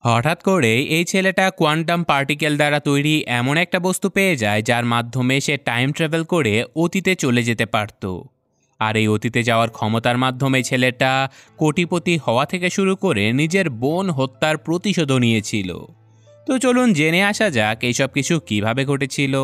হঠাৎ করেই এই ছেলেটা কোয়ান্টাম পার্টিকেল দ্বারা তৈরি এমন একটা বস্তু পেয়ে যায় যার মাধ্যমে সে টাইম ট্রাভেল করে অতীতে চলে যেতে পারত। আর এই অতীতে যাওয়ার ক্ষমতার মাধ্যমে ছেলেটা কোটিপতি হওয়া থেকে শুরু করে নিজের বোন হত্যার প্রতিশোধও নিয়েছিল। তো চলুন জেনে আসা যাক এইসব কিছু কিভাবে ঘটেছিল।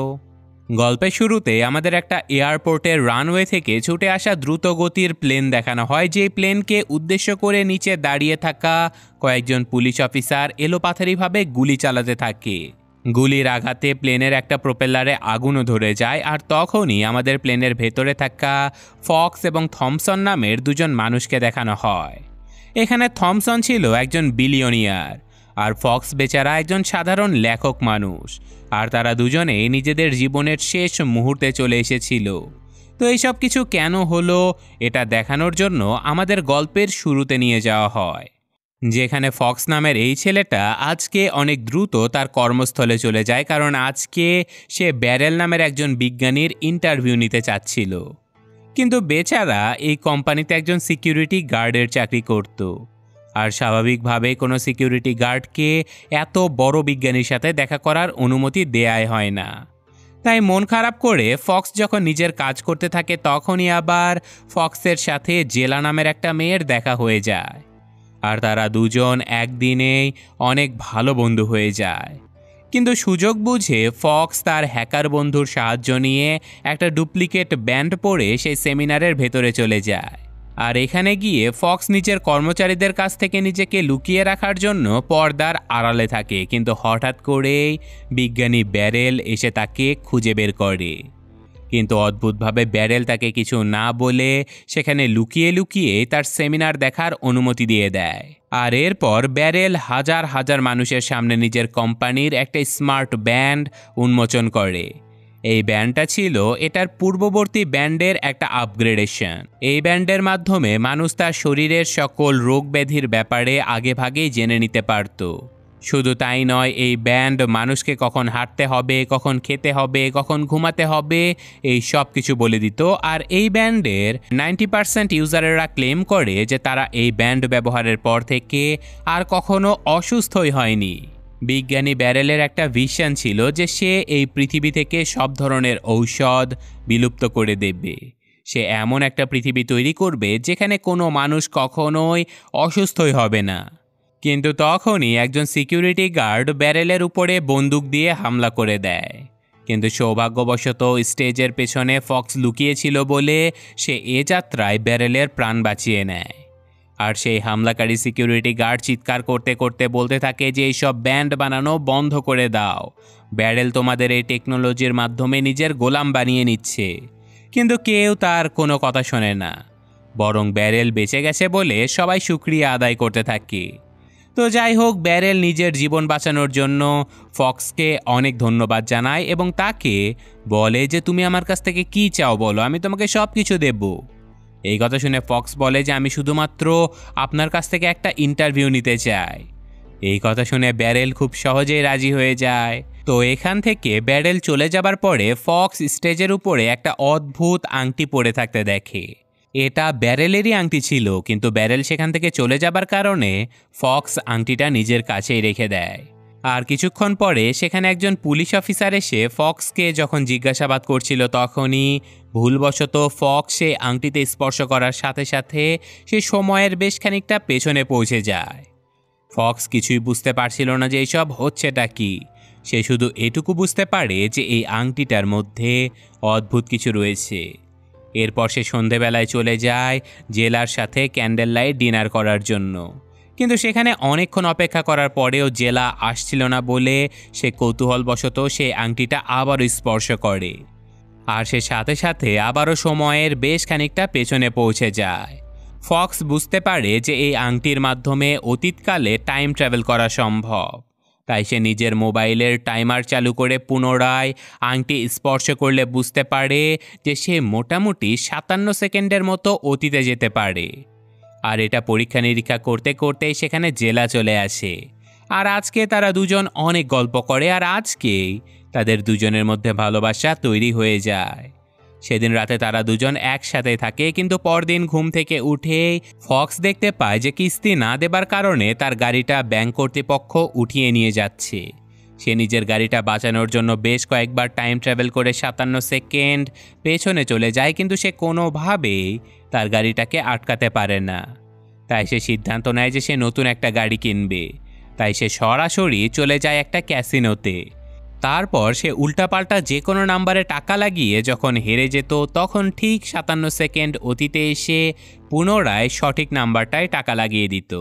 গল্পের শুরুতে আমাদের একটা এয়ারপোর্টের রানওয়ে থেকে ছুটে আসা দ্রুতগতির প্লেন দেখানো হয়, যে প্লেনকে উদ্দেশ্য করে নিচে দাঁড়িয়ে থাকা কয়েকজন পুলিশ অফিসার এলোপাথারিভাবে গুলি চালাতে থাকে। গুলির আঘাতে প্লেনের একটা প্রোপেলারে আগুনও ধরে যায়, আর তখনই আমাদের প্লেনের ভেতরে থাকা ফক্স এবং থমসন নামের দুজন মানুষকে দেখানো হয়। এখানে থমসন ছিল একজন বিলিয়নিয়ার, আর ফক্স বেচারা একজন সাধারণ লেখক মানুষ, আর তারা দুজনেই নিজেদের জীবনের শেষ মুহূর্তে চলে এসেছিল। তো এইসব কিছু কেন হলো এটা দেখানোর জন্য আমাদের গল্পের শুরুতে নিয়ে যাওয়া হয়, যেখানে ফক্স নামের এই ছেলেটা আজকে অনেক দ্রুত তার কর্মস্থলে চলে যায়, কারণ আজকে সে ব্যারেল নামের একজন বিজ্ঞানীর ইন্টারভিউ নিতে চাচ্ছিল। কিন্তু বেচারা এই কোম্পানিতে একজন সিকিউরিটি গার্ডের চাকরি করত, আর স্বাভাবিকভাবে কোনো সিকিউরিটি গার্ডকে এত বড় বিজ্ঞানীর সাথে দেখা করার অনুমতি দেয়াই হয় না। তাই মন খারাপ করে ফক্স যখন নিজের কাজ করতে থাকে, তখনই আবার ফক্সের সাথে জেলা নামের একটা মেয়ের দেখা হয়ে যায়, আর তারা দুজন একদিনেই অনেক ভালো বন্ধু হয়ে যায়। কিন্তু সুযোগ বুঝে ফক্স তার হ্যাকার বন্ধুর সাহায্য নিয়ে একটা ডুপ্লিকেট ব্যান্ড পরে সেই সেমিনারের ভেতরে চলে যায়। আর এখানে গিয়ে ফক্স নিজের কর্মচারীদের কাছ থেকে নিজেকে লুকিয়ে রাখার জন্য পর্দার আড়ালে থাকে, কিন্তু হঠাৎ করেই বিজ্ঞানী ব্যারেল এসে তাকে খুঁজে বের করে। কিন্তু অদ্ভুতভাবে ব্যারেল তাকে কিছু না বলে সেখানে লুকিয়ে লুকিয়ে তার সেমিনার দেখার অনুমতি দিয়ে দেয়। আর এরপর ব্যারেল হাজার হাজার মানুষের সামনে নিজের কোম্পানির একটা স্মার্ট ব্যান্ড উন্মোচন করে। এই ব্যান্ডটা ছিল এটার পূর্ববর্তী ব্যান্ডের একটা আপগ্রেডেশন। এই ব্যান্ডের মাধ্যমে মানুষ তার শরীরের সকল রোগ ব্যাধির ব্যাপারে আগেভাগেই জেনে নিতে পারত। শুধু তাই নয়, এই ব্যান্ড মানুষকে কখন হাঁটতে হবে, কখন খেতে হবে, কখন ঘুমাতে হবে, এই সব কিছু বলে দিত। আর এই ব্যান্ডের 90% ইউজারেরা ক্লেম করে যে তারা এই ব্যান্ড ব্যবহারের পর থেকে আর কখনো অসুস্থই হয়নি। বিজ্ঞানী ব্যারেলের একটা ভিশন ছিল যে সে এই পৃথিবী থেকে সব ধরনের ঔষধ বিলুপ্ত করে দেবে। সে এমন একটা পৃথিবী তৈরি করবে যেখানে কোনো মানুষ কখনোই অসুস্থই হবে না। কিন্তু তখনই একজন সিকিউরিটি গার্ড ব্যারেলের উপরে বন্দুক দিয়ে হামলা করে দেয়। কিন্তু সৌভাগ্যবশত স্টেজের পেছনে ফক্স লুকিয়েছিল বলে সে এ যাত্রায় ব্যারেলের প্রাণ বাঁচিয়ে নেয়। আর সেই হামলাকারী সিকিউরিটি গার্ড চিৎকার করতে করতে বলতে থাকে যে এইসব ব্যান্ড বানানো বন্ধ করে দাও, ব্যারেল তোমাদের এই টেকনোলজির মাধ্যমে নিজের গোলাম বানিয়ে নিচ্ছে। কিন্তু কেউ তার কোনো কথা শোনে না, বরং ব্যারেল বেঁচে গেছে বলে সবাই শুকরিয়া আদায় করতে থাকে। তো যাই হোক, ব্যারেল নিজের জীবন বাঁচানোর জন্য ফক্সকে অনেক ধন্যবাদ জানায় এবং তাকে বলে যে তুমি আমার কাছ থেকে কি চাও বলো, আমি তোমাকে সব কিছু দেব। এই কথা শুনে ফক্স বলে যে আমি শুধুমাত্র আপনার কাছ থেকে একটা ইন্টারভিউ নিতে চাই। এই কথা শুনে ব্যারেল খুব সহজেই রাজি হয়ে যায়। তো এখান থেকে ব্যারেল চলে যাবার পরে ফক্স স্টেজের উপরে একটা অদ্ভুত আংটি পরে থাকতে দেখে। এটা ব্যারেলেরই আংটি ছিল, কিন্তু ব্যারেল সেখান থেকে চলে যাবার কারণে ফক্স আংটিটা নিজের কাছেই রেখে দেয়। আর কিছুক্ষণ পরে সেখানে একজন পুলিশ অফিসার এসে ফক্সকে যখন জিজ্ঞাসাবাদ করছিল, তখনই ভুলবশত ফক্স সে আংটিতে স্পর্শ করার সাথে সাথে সে সময়ের বেশ খানিকটা পেছনে পৌঁছে যায়। ফক্স কিছুই বুঝতে পারছিল না যে এইসব হচ্ছেটা কি। সে শুধু এটুকু বুঝতে পারে যে এই আংটিটার মধ্যে অদ্ভুত কিছু রয়েছে। এরপর সে সন্ধেবেলায় চলে যায় জেলার সাথে ক্যান্ডেল লাইট ডিনার করার জন্য। কিন্তু সেখানে অনেকক্ষণ অপেক্ষা করার পরেও জেলা আসছিল না বলে সে কৌতূহলবশত সেই আংটিটা আবারও স্পর্শ করে, আর সে সাথে সাথে আবারও সময়ের বেশ খানিকটা পেছনে পৌঁছে যায়। ফক্স বুঝতে পারে যে এই আংটির মাধ্যমে অতীতকালে টাইম ট্রাভেল করা সম্ভব। তাই সে নিজের মোবাইলের টাইমার চালু করে পুনরায় আংটি স্পর্শ করলে বুঝতে পারে যে সে মোটামুটি 57 সেকেন্ডের মতো অতীতে যেতে পারে। আর এটা পরীক্ষা নিরীক্ষা করতে করতেই সেখানে জেলা চলে আসে। আর আজকে তারা দুজন অনেক গল্প করে, আর আজকেই তাদের দুজনের মধ্যে ভালোবাসা তৈরি হয়ে যায়। সেদিন রাতে তারা দুজন একসাথে থাকে, কিন্তু পরদিন ঘুম থেকে উঠেই ফক্স দেখতে পায় যে কিস্তি না দেবার কারণে তার গাড়িটা ব্যাংক কর্তৃপক্ষ উঠিয়ে নিয়ে যাচ্ছে। সে নিজের গাড়িটা বাঁচানোর জন্য বেশ কয়েকবার টাইম ট্রাভেল করে 57 সেকেন্ড পেছনে চলে যায়, কিন্তু সে কোনোভাবেই তার গাড়িটাকে আটকাতে পারে না। তাই সে সিদ্ধান্ত নেয় যে সে নতুন একটা গাড়ি কিনবে। তাই সে সরাসরি চলে যায় একটা ক্যাসিনোতে। তারপর সে উল্টাপাল্টা যে কোনো নাম্বারে টাকা লাগিয়ে যখন হেরে যেত, তখন ঠিক 57 সেকেন্ড অতীতে এসে পুনরায় সঠিক নাম্বারটায় টাকা লাগিয়ে দিত।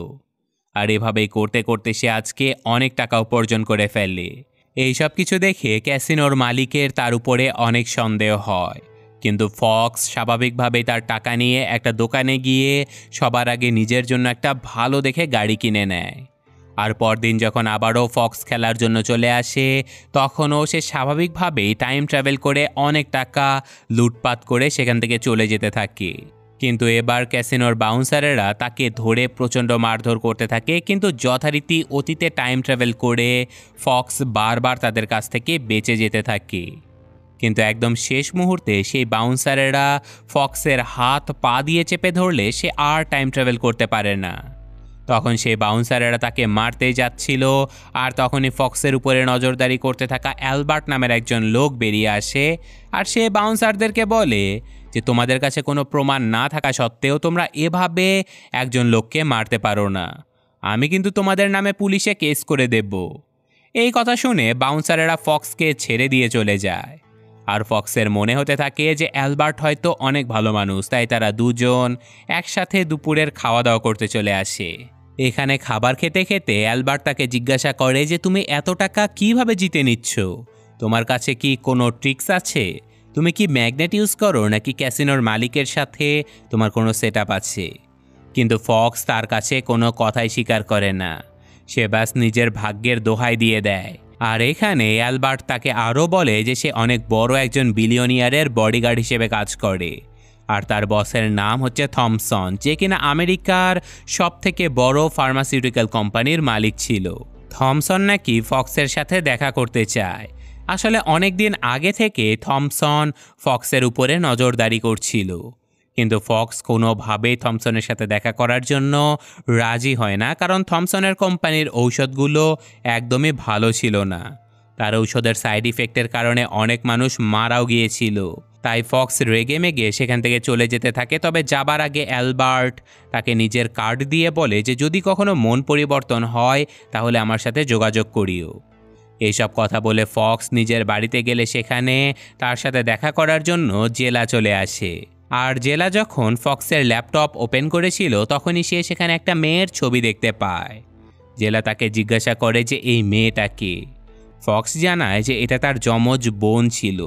আর এভাবেই করতে করতে সে আজকে অনেক টাকা উপার্জন করে ফেলে। এই সব কিছু দেখে ক্যাসিনোর মালিকের তার উপরে অনেক সন্দেহ হয়, কিন্তু ফক্স স্বাভাবিকভাবেই তার টাকা নিয়ে একটা দোকানে গিয়ে সবার আগে নিজের জন্য একটা ভালো দেখে গাড়ি কিনে নেয়। আর পরদিন যখন আবারও ফক্স খেলার জন্য চলে আসে, তখনও সে স্বাভাবিকভাবেই টাইম ট্রাভেল করে অনেক টাকা লুটপাট করে সেখান থেকে চলে যেতে থাকে। কিন্তু এবার ক্যাসিনোর বাউন্সারেরা তাকে ধরে প্রচণ্ড মারধর করতে থাকে, কিন্তু যথারীতি অতীতে টাইম ট্রাভেল করে ফক্স বারবার তাদের কাছ থেকে বেঁচে যেতে থাকে। কিন্তু একদম শেষ মুহূর্তে সেই বাউন্সারেরা ফক্সের হাত পা দিয়ে চেপে ধরলে সে আর টাইম ট্রাভেল করতে পারে না। তখন সেই বাউন্সারেরা তাকে মারতেই যাচ্ছিল, আর তখনই ফক্সের উপরে নজরদারি করতে থাকা অ্যালবার্ট নামের একজন লোক বেরিয়ে আসে। আর সে বাউন্সারদেরকে বলে যে তোমাদের কাছে কোনো প্রমাণ না থাকা সত্ত্বেও তোমরা এভাবে একজন লোককে মারতে পারো না, আমি কিন্তু তোমাদের নামে পুলিশে কেস করে দেব। এই কথা শুনে বাউন্সারেরা ফক্সকে ছেড়ে দিয়ে চলে যায়। আর ফক্সের মনে হতে থাকে যে অ্যালবার্ট হয়তো অনেক ভালো মানুষ, তাই তারা দুজন একসাথে দুপুরের খাওয়া দাওয়া করতে চলে আসে। এখানে খাবার খেতে খেতে অ্যালবার্ট তাকে জিজ্ঞাসা করে যে তুমি এত টাকা কিভাবে জিতে নিচ্ছ, তোমার কাছে কি কোনো ট্রিক্স আছে, তুমি কি ম্যাগনেট ইউজ করো নাকি ক্যাসিনোর মালিকের সাথে তোমার কোনো সেট আপ আছে? কিন্তু ফক্স তার কাছে কোনো কথাই স্বীকার করে না, সে ব্যাস নিজের ভাগ্যের দোহাই দিয়ে দেয়। আর এখানে অ্যালবার্ট তাকে আরও বলে যে সে অনেক বড় একজন বিলিয়নিয়ারের বডিগার্ড হিসেবে কাজ করে, আর তার বসের নাম হচ্ছে থমসন, যে কিনা আমেরিকার সবথেকে বড় ফার্মাসিউটিক্যাল কোম্পানির মালিক ছিল। থমসন নাকি ফক্সের সাথে দেখা করতে চায়। আসলে অনেক দিন আগে থেকে থমসন ফক্সের উপরে নজরদারি করছিল, কিন্তু ফক্স কোনোভাবেই থমসনের সাথে দেখা করার জন্য রাজি হয় না, কারণ থমসনের কোম্পানির ঔষধগুলো একদমই ভালো ছিল না। তার ঔষধের সাইড ইফেক্টের কারণে অনেক মানুষ মারাও গিয়েছিল। তাই ফক্স রেগে মেগে সেখান থেকে চলে যেতে থাকে। তবে যাবার আগে অ্যালবার্ট তাকে নিজের কার্ড দিয়ে বলে যে যদি কখনো মন পরিবর্তন হয় তাহলে আমার সাথে যোগাযোগ করিও। এইসব কথা বলে ফক্স নিজের বাড়িতে গেলে সেখানে তার সাথে দেখা করার জন্য জেলা চলে আসে। আর জেলা যখন ফক্সের ল্যাপটপ ওপেন করেছিল তখনই সে সেখানে একটা মেয়ের ছবি দেখতে পায়। জেলা তাকে জিজ্ঞাসা করে যে এই মেয়েটা কে। ফক্স জানায় যে এটা তার যমজ বোন ছিল।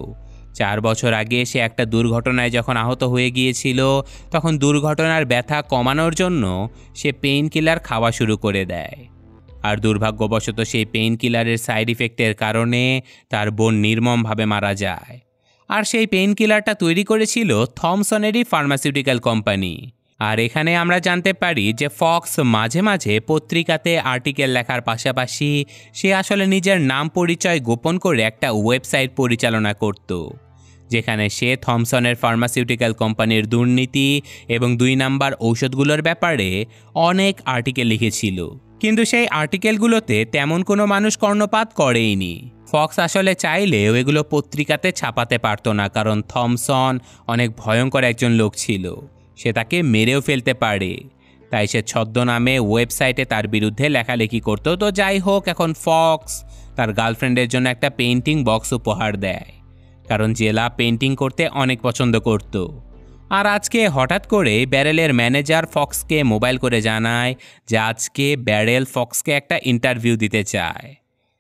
4 বছর আগে সে একটা দুর্ঘটনায় যখন আহত হয়ে গিয়েছিল, তখন দুর্ঘটনার ব্যথা কমানোর জন্য সে পেইন কিলার খাওয়া শুরু করে দেয়। আর দুর্ভাগ্যবশত সেই পেইন কিলারের সাইড ইফেক্টের কারণে তার বোন নির্মমভাবে মারা যায়। আর সেই পেইন কিলারটা তৈরি করেছিল থমসনেরই ফার্মাসিউটিক্যাল কোম্পানি। আর এখানে আমরা জানতে পারি যে ফক্স মাঝে মাঝে পত্রিকাতে আর্টিকেল লেখার পাশাপাশি সে আসলে নিজের নাম পরিচয় গোপন করে একটা ওয়েবসাইট পরিচালনা করত, যেখানে সে থমসনের ফার্মাসিউটিক্যাল কোম্পানির দুর্নীতি এবং 2 নাম্বার ঔষধগুলোর ব্যাপারে অনেক আর্টিকেল লিখেছিল। কিন্তু সেই আর্টিকেলগুলোতে তেমন কোনো মানুষ কর্ণপাত করেইনি। ফক্স আসলে চাইলেও এগুলো পত্রিকাতে ছাপাতে পারতো না, কারণ থমসন অনেক ভয়ঙ্কর একজন লোক ছিল, সে তাকে মেরেও ফেলতে পারে। তাই সে ছদ্মনামে ওয়েবসাইটে তার বিরুদ্ধে লেখালেখি করতো। তো যাই হোক, এখন ফক্স তার গার্লফ্রেন্ডের জন্য একটা পেইন্টিং বক্স উপহার দেয়, কারণ জেলা পেইন্টিং করতে অনেক পছন্দ করত। আর আজকে হঠাৎ করে ব্যারেলের ম্যানেজার ফক্সকে মোবাইল করে জানায় যে আজকে ব্যারেল ফক্সকে একটা ইন্টারভিউ দিতে চায়।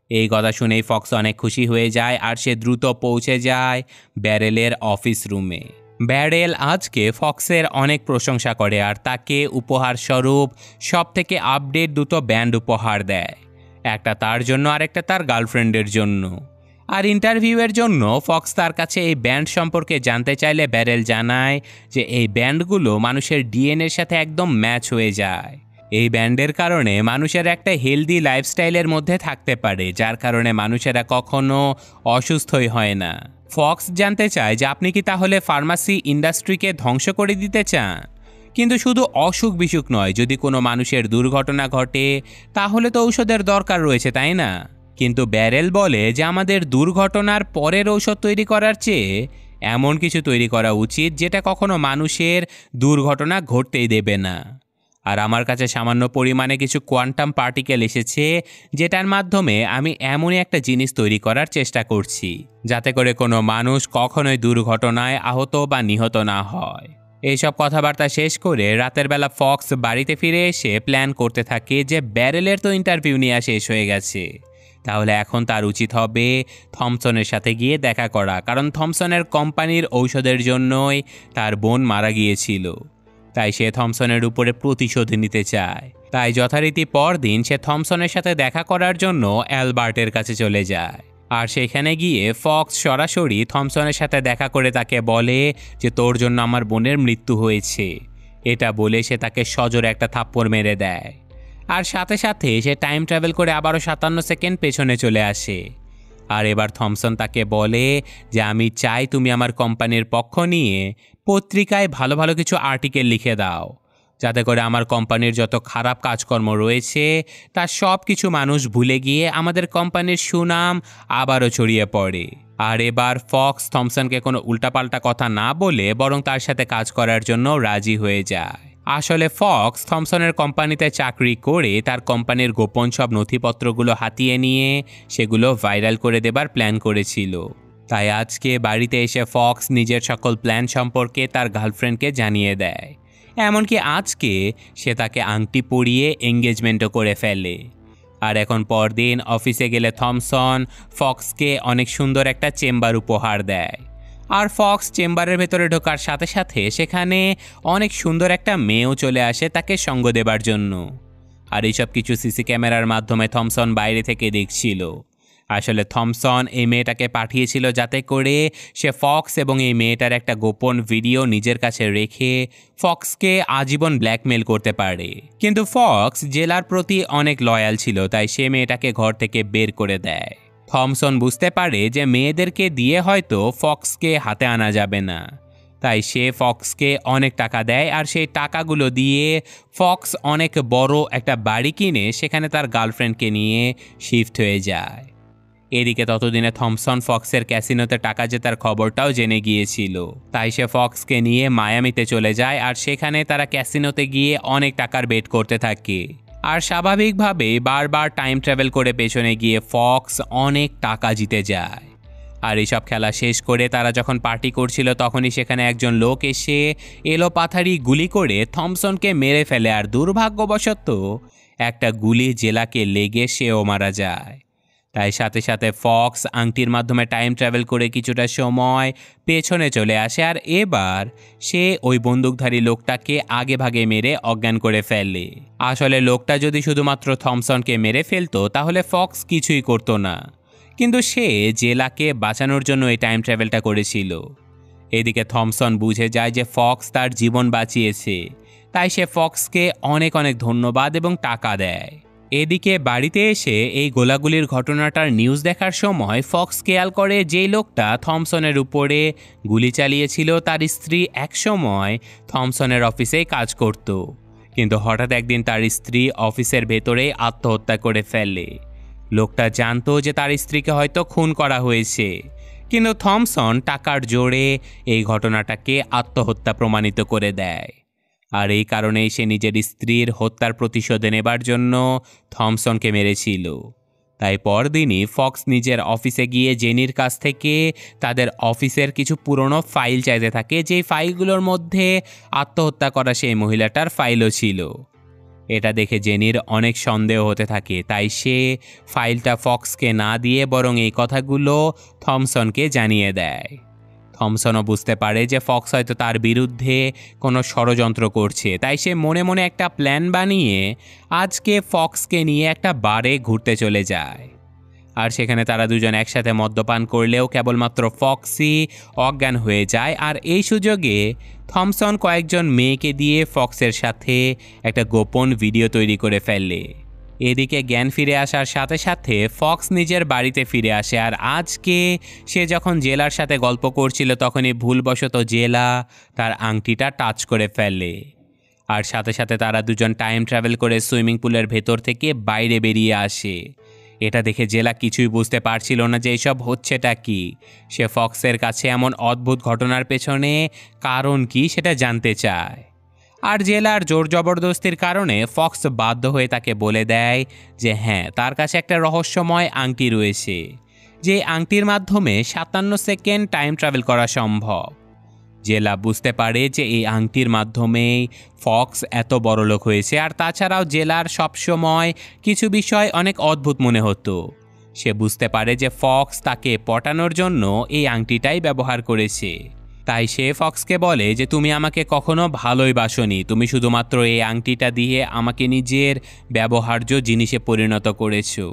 এই কথা শুনেই ফক্স অনেক খুশি হয়ে যায়, আর সে দ্রুত পৌঁছে যায় ব্যারেলের অফিস রুমে। ব্যারেল আজকে ফক্সের অনেক প্রশংসা করে আর তাকে উপহার স্বরূপ সবথেকে আপডেট 2টো ব্যান্ড উপহার দেয়, একটা তার জন্য আর একটা তার গার্লফ্রেন্ডের জন্য। আর ইন্টারভিউয়ের জন্য ফক্স তার কাছে এই ব্যান্ড সম্পর্কে জানতে চাইলে ব্যারেল জানায় যে এই ব্যান্ডগুলো মানুষের ডিএনএর সাথে একদম ম্যাচ হয়ে যায়। এই ব্যান্ডের কারণে মানুষের একটা হেলদি লাইফস্টাইলের মধ্যে থাকতে পারে, যার কারণে মানুষেরা কখনো অসুস্থই হয় না। ফক্স জানতে চায় যে আপনি কি তাহলে ফার্মাসি ইন্ডাস্ট্রিকে ধ্বংস করে দিতে চান? কিন্তু শুধু অসুখ বিসুখ নয়, যদি কোনো মানুষের দুর্ঘটনা ঘটে তাহলে তো ঔষধের দরকার রয়েছে, তাই না? কিন্তু ব্যারেল বলে যে আমাদের দুর্ঘটনার পরের ঔষধ তৈরি করার চেয়ে এমন কিছু তৈরি করা উচিত যেটা কখনো মানুষের দুর্ঘটনা ঘটতেই দেবে না। আর আমার কাছে সামান্য পরিমাণে কিছু কোয়ান্টাম পার্টিকেল এসেছে, যেটার মাধ্যমে আমি এমনই একটা জিনিস তৈরি করার চেষ্টা করছি যাতে করে কোনো মানুষ কখনোই দুর্ঘটনায় আহত বা নিহত না হয়। এইসব কথাবার্তা শেষ করে রাতের বেলা ফক্স বাড়িতে ফিরে এসে প্ল্যান করতে থাকে যে ব্যারেলের তো ইন্টারভিউ নেওয়া শেষ হয়ে গেছে, তাহলে এখন তার উচিত হবে থমসনের সাথে গিয়ে দেখা করা, কারণ থমসনের কোম্পানির ঔষধের জন্যই তার বোন মারা গিয়েছিল। তাই সে থমসনের উপরে প্রতিশোধ নিতে চায়। তাই যথারীতি পরদিন সে থমসনের সাথে দেখা করার জন্য অ্যালবার্টের কাছে চলে যায়। আর সেখানে গিয়ে ফক্স সরাসরি থমসনের সাথে দেখা করে তাকে বলে যে তোর জন্য আমার বোনের মৃত্যু হয়েছে। এটা বলে সে তাকে সজোরে একটা থাপ্পড় মেরে দেয়। আর সাথে সাথে সে টাইম ট্রাভেল করে আবারও 57 সেকেন্ড পেছনে চলে আসে। আর এবার থমসন তাকে বলে যে আমি চাই তুমি আমার কোম্পানির পক্ষ নিয়ে পত্রিকায় ভালো ভালো কিছু আর্টিকেল লিখে দাও, যাতে করে আমার কোম্পানির যত খারাপ কাজকর্ম রয়েছে তার সব কিছু মানুষ ভুলে গিয়ে আমাদের কোম্পানির সুনাম আবারও ছড়িয়ে পড়ে। আর এবার ফক্স থমসনকে কোনো উল্টাপাল্টা কথা না বলে বরং তার সাথে কাজ করার জন্য রাজি হয়ে যায়। আসলে ফক্স থমসনের কোম্পানিতে চাকরি করে তার কোম্পানির গোপন সব নথিপত্রগুলো হাতিয়ে নিয়ে সেগুলো ভাইরাল করে দেবার প্ল্যান করেছিল। তাই আজকে বাড়িতে এসে ফক্স নিজের সকল প্ল্যান সম্পর্কে তার গার্লফ্রেন্ডকে জানিয়ে দেয়। এমনকি আজকে সে তাকে আংটি পরিয়ে এঙ্গেজমেন্টও করে ফেলে। আর এখন পরদিন অফিসে গেলে থমসন ফক্সকে অনেক সুন্দর একটা চেম্বার উপহার দেয়। আর ফক্স চেম্বারের ভেতরে ঢোকার সাথে সাথে সেখানে অনেক সুন্দর একটা মেয়েও চলে আসে তাকে সঙ্গ দেবার জন্য। আর এইসব কিছু সিসি ক্যামেরার মাধ্যমে থমসন বাইরে থেকে দেখছিল। আসলে থমসন এই মেয়েটাকে পাঠিয়েছিল যাতে করে সে ফক্স এবং এই মেয়েটার একটা গোপন ভিডিও নিজের কাছে রেখে ফক্সকে আজীবন ব্ল্যাকমেল করতে পারে। কিন্তু ফক্স জেলার প্রতি অনেক লয়াল ছিল, তাই সে মেয়েটাকে ঘর থেকে বের করে দেয়। থমসন বুঝতে পারে যে মেয়েদেরকে দিয়ে হয়তো ফক্সকে হাতে আনা যাবে না, তাই সে ফক্সকে অনেক টাকা দেয়। আর সেই টাকাগুলো দিয়ে ফক্স অনেক বড় একটা বাড়ি কিনে সেখানে তার গার্লফ্রেন্ডকে নিয়ে শিফট হয়ে যায়। এদিকে ততদিনে থমসন ফক্সের ক্যাসিনোতে টাকা জেতার খবরটাও জেনে গিয়েছিল, তাই সে ফক্সকে নিয়ে মায়ামিতে চলে যায়। আর সেখানে তারা ক্যাসিনোতে গিয়ে অনেক টাকার বেট করতে থাকে। আর স্বাভাবিকভাবেই বারবার টাইম ট্রাভেল করে পেছনে গিয়ে ফক্স অনেক টাকা জিতে যায়। আর এইসব খেলা শেষ করে তারা যখন পার্টি করছিল তখনই সেখানে একজন লোক এসে এলোপাথারি গুলি করে থমসনকে মেরে ফেলে। আর দুর্ভাগ্যবশত একটা গুলি জেলাকে লেগে সেও মারা যায়। তাই সাথে সাথে ফক্স আংটির মাধ্যমে টাইম ট্রাভেল করে কিছুটা সময় পেছনে চলে আসে। আর এবার সে ওই বন্দুকধারী লোকটাকে আগে ভাগে মেরে অজ্ঞান করে ফেলে। আসলে লোকটা যদি শুধুমাত্র থমসনকে মেরে ফেলতো তাহলে ফক্স কিছুই করতো না, কিন্তু সে জেলাকে বাঁচানোর জন্য এই টাইম ট্রাভেলটা করেছিল। এদিকে থমসন বুঝে যায় যে ফক্স তার জীবন বাঁচিয়েছে, তাই সে ফক্সকে অনেক অনেক ধন্যবাদ এবং টাকা দেয়। এদিকে বাড়িতে এসে এই গোলাগুলির ঘটনাটার নিউজ দেখার সময় ফক্স খেয়াল করে যেই লোকটা থমসনের উপরে গুলি চালিয়েছিল তার স্ত্রী একসময় থমসনের অফিসেই কাজ করত, কিন্তু হঠাৎ একদিন তার স্ত্রী অফিসের ভেতরে আত্মহত্যা করে ফেলে। লোকটা জানতো যে তার স্ত্রীকে হয়তো খুন করা হয়েছে, কিন্তু থমসন টাকার জোরে এই ঘটনাটাকে আত্মহত্যা প্রমাণিত করে দেয়। আর এই কারণেই সে নিজের স্ত্রীর হত্যার প্রতিশোধ নেবার জন্য থমসনকে মেরেছিল। তাই পরদিনই ফক্স নিজের অফিসে গিয়ে জেনির কাছ থেকে তাদের অফিসের কিছু পুরনো ফাইল চাইতে থাকে, যেই ফাইলগুলোর মধ্যে আত্মহত্যা করা সেই মহিলাটার ফাইলও ছিল। এটা দেখে জেনির অনেক সন্দেহ হতে থাকে, তাই সে ফাইলটা ফক্সকে না দিয়ে বরং এই কথাগুলো থমসনকে জানিয়ে দেয়। থমসনও বুঝতে পারে যে ফক্স হয়তো তার বিরুদ্ধে কোনো ষড়যন্ত্র করছে, তাই সে মনে মনে একটা প্ল্যান বানিয়ে আজকে ফক্সকে নিয়ে একটা বারে ঘুরতে চলে যায়। আর সেখানে তারা দুজন একসাথে মদ্যপান করলেও কেবলমাত্র ফক্সই অজ্ঞান হয়ে যায়। আর এই সুযোগে থমসন কয়েকজন মেয়েকে দিয়ে ফক্সের সাথে একটা গোপন ভিডিও তৈরি করে ফেলে। এদিকে জ্ঞান ফিরে আসার সাথে সাথে ফক্স নিজের বাড়িতে ফিরে আসে, আর আজকে সে যখন জেলার সাথে গল্প করছিল তখনই ভুলবশত জেলা তার আংটিটা টাচ করে ফেলে। আর সাথে সাথে তারা দুজন টাইম ট্রাভেল করে সুইমিং পুলের ভেতর থেকে বাইরে বেরিয়ে আসে। এটা দেখে জেলা কিছুই বুঝতে পারছিল না যে এইসব হচ্ছেটা কি। সে ফক্সের কাছে এমন অদ্ভুত ঘটনার পেছনে কারণ কি সেটা জানতে চায়। আর জেলার জোর জবরদস্তির কারণে ফক্স বাধ্য হয়ে তাকে বলে দেয় যে হ্যাঁ, তার কাছে একটা রহস্যময় আংটি রয়েছে, যে আংটির মাধ্যমে 57 সেকেন্ড টাইম ট্রাভেল করা সম্ভব। জেলা বুঝতে পারে যে এই আংটির মাধ্যমেই ফক্স এত বড়লোক হয়েছে, আর তাছাড়াও জেলার সবসময় কিছু বিষয় অনেক অদ্ভুত মনে হতো। সে বুঝতে পারে যে ফক্স তাকে পটানোর জন্য এই আংটিটাই ব্যবহার করেছে। তাই সে ফক্সকে বলে যে তুমি আমাকে কখনো ভালোই বাসনি, তুমি শুধুমাত্র এই আংটিটা দিয়ে আমাকে নিজের ব্যবহার্য জিনিসে পরিণত করেছো।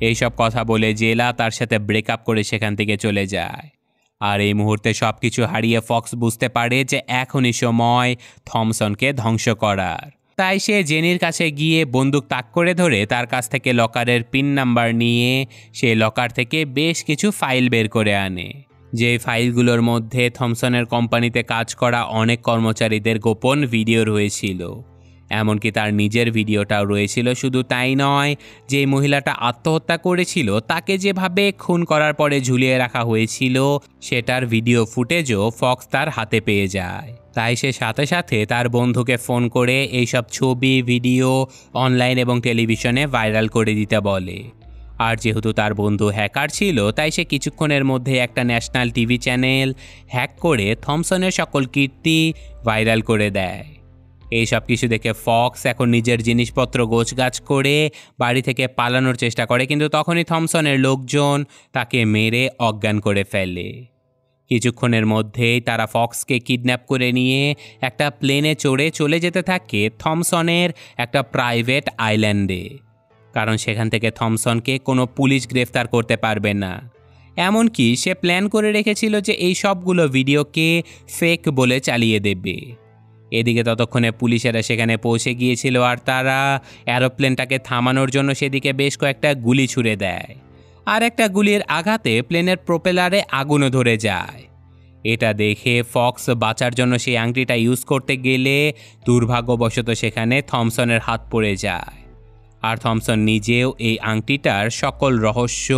এইসব কথা বলে জেলা তার সাথে ব্রেকআপ করে সেখান থেকে চলে যায়। আর এই মুহূর্তে সব কিছু হারিয়ে ফক্স বুঝতে পারে যে এখনই সময় থমসনকে ধ্বংস করার। তাই সে জেনির কাছে গিয়ে বন্দুক তাক করে ধরে তার কাছ থেকে লকারের পিন নাম্বার নিয়ে সে লকার থেকে বেশ কিছু ফাইল বের করে আনে, যে ফাইলগুলোর মধ্যে থমসনের কোম্পানিতে কাজ করা অনেক কর্মচারীদের গোপন ভিডিও রয়েছিল। এমনকি তার নিজের ভিডিওটাও রয়েছিল। শুধু তাই নয়, যে মহিলাটা আত্মহত্যা করেছিল তাকে যেভাবে খুন করার পরে ঝুলিয়ে রাখা হয়েছিল সেটার ভিডিও ফুটেজও ফক্স তার হাতে পেয়ে যায়। তাই সে সাথে সাথে তার বন্ধুকে ফোন করে এইসব ছবি ভিডিও অনলাইন এবং টেলিভিশনে ভাইরাল করে দিতে বলে। আর যেহেতু তার বন্ধু হ্যাকার ছিল, তাই সে কিছুক্ষণের মধ্যে একটা ন্যাশনাল টিভি চ্যানেল হ্যাক করে থমসনের সকল কীর্তি ভাইরাল করে দেয়। এই সব কিছু দেখে ফক্স এখন নিজের জিনিসপত্র গোছগাছ করে বাড়ি থেকে পালানোর চেষ্টা করে, কিন্তু তখনই থমসনের লোকজন তাকে মেরে অজ্ঞান করে ফেলে। কিছুক্ষণের মধ্যেই তারা ফক্সকে কিডন্যাপ করে নিয়ে একটা প্লেনে চড়ে চলে যেতে থাকে থমসনের একটা প্রাইভেট আইল্যান্ডে, কারণ সেখান থেকে থমসনকে কোনো পুলিশ গ্রেফতার করতে পারবে না। এমনকি সে প্ল্যান করে রেখেছিল যে এই সবগুলো ভিডিওকে ফেক বলে চালিয়ে দেবে। এদিকে ততক্ষণে পুলিশেরা সেখানে পৌঁছে গিয়েছিল, আর তারা এরোপ্লেনটাকে থামানোর জন্য সেদিকে বেশ কয়েকটা গুলি ছুড়ে দেয়। আর একটা গুলির আঘাতে প্লেনের প্রোপেলারে আগুনও ধরে যায়। এটা দেখে ফক্স বাঁচার জন্য সেই আংটিটা ইউজ করতে গেলে দুর্ভাগ্যবশত সেখানে থমসনের হাত পড়ে যায়। আর থমসন নিজেও এই আংটিটার সকল রহস্য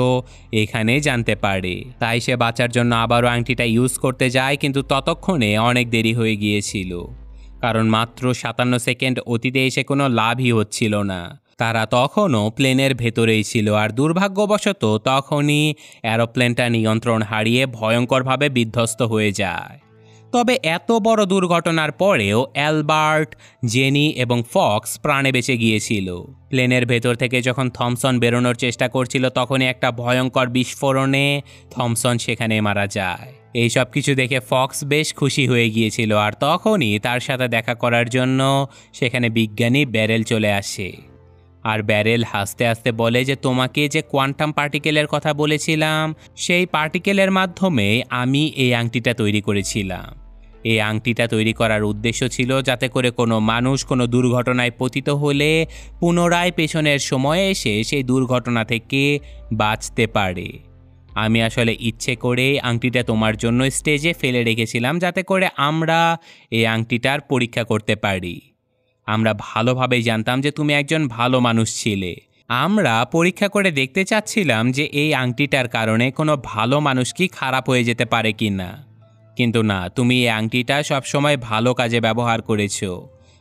এখানে জানতে পারে। তাই সে বাঁচার জন্য আবারও আংটিটা ইউজ করতে যায়, কিন্তু ততক্ষণে অনেক দেরি হয়ে গিয়েছিল, কারণ মাত্র 57 সেকেন্ড অতীতে এসে কোনো লাভই হচ্ছিল না। তারা তখনও প্লেনের ভেতরেই ছিল, আর দুর্ভাগ্যবশত তখনই এরোপ্লেনটা নিয়ন্ত্রণ হারিয়ে ভয়ঙ্করভাবে বিধ্বস্ত হয়ে যায়। তবে এত বড় দুর্ঘটনার পরেও অ্যালবার্ট, জেনি এবং ফক্স প্রাণে বেঁচে গিয়েছিল। প্লেনের ভেতর থেকে যখন থমসন বেরোনোর চেষ্টা করছিল তখনই একটা ভয়ঙ্কর বিস্ফোরণে থমসন সেখানে মারা যায়। এই সব কিছু দেখে ফক্স বেশ খুশি হয়ে গিয়েছিল, আর তখনই তার সাথে দেখা করার জন্য সেখানে বিজ্ঞানী ব্যারেল চলে আসে। আর ব্যারেল হাসতে হাসতে বলে যে তোমাকে যে কোয়ান্টাম পার্টিকেলের কথা বলেছিলাম, সেই পার্টিকেলের মাধ্যমে আমি এই আংটিটা তৈরি করেছিলাম। এই আংটিটা তৈরি করার উদ্দেশ্য ছিল যাতে করে কোনো মানুষ কোনো দুর্ঘটনায় পতিত হলে পুনরায় পেছনের সময়ে এসে সেই দুর্ঘটনা থেকে বাঁচতে পারে। আমি আসলে ইচ্ছে করে আংটিটা তোমার জন্য স্টেজে ফেলে রেখেছিলাম যাতে করে আমরা এই আংটিটার পরীক্ষা করতে পারি। আমরা ভালোভাবেই জানতাম যে তুমি একজন ভালো মানুষ ছিলে। আমরা পরীক্ষা করে দেখতে চাচ্ছিলাম যে এই আংটিটার কারণে কোনো ভালো মানুষ কি খারাপ হয়ে যেতে পারে কি না। কিন্তু না, তুমি এই আংটিটা সবসময় ভালো কাজে ব্যবহার করেছো।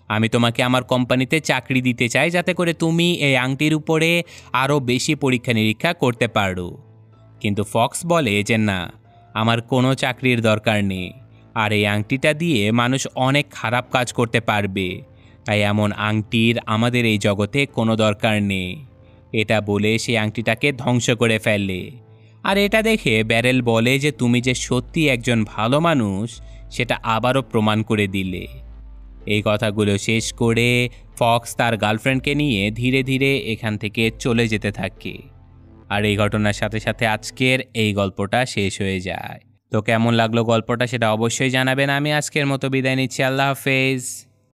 আমি তোমাকে আমার কোম্পানিতে চাকরি দিতে চাই যাতে করে তুমি এই আংটির উপরে আরও বেশি পরীক্ষা নিরীক্ষা করতে পারো। কিন্তু ফক্স বলে যে না, আমার কোনো চাকরির দরকার নেই, আর এই আংটিটা দিয়ে মানুষ অনেক খারাপ কাজ করতে পারবে, তাই এমন আংটির আমাদের এই জগতে কোনো দরকার নেই। এটা বলে সেই আংটিটাকে ধ্বংস করে ফেলে। আর এটা দেখে ব্যারেল বলে যে তুমি যে সত্যি একজন ভালো মানুষ সেটা আবারও প্রমাণ করে দিলে। এই কথাগুলো শেষ করে ফক্স তার গার্লফ্রেন্ডকে নিয়ে ধীরে ধীরে এখান থেকে চলে যেতে থাকে। আর এই ঘটনার সাথে সাথে আজকের এই গল্পটা শেষ হয়ে যায়। তো কেমন লাগলো গল্পটা সেটা অবশ্যই জানাবেন। আমি আজকের মতো বিদায় নিচ্ছি। আল্লাহ হাফেজ।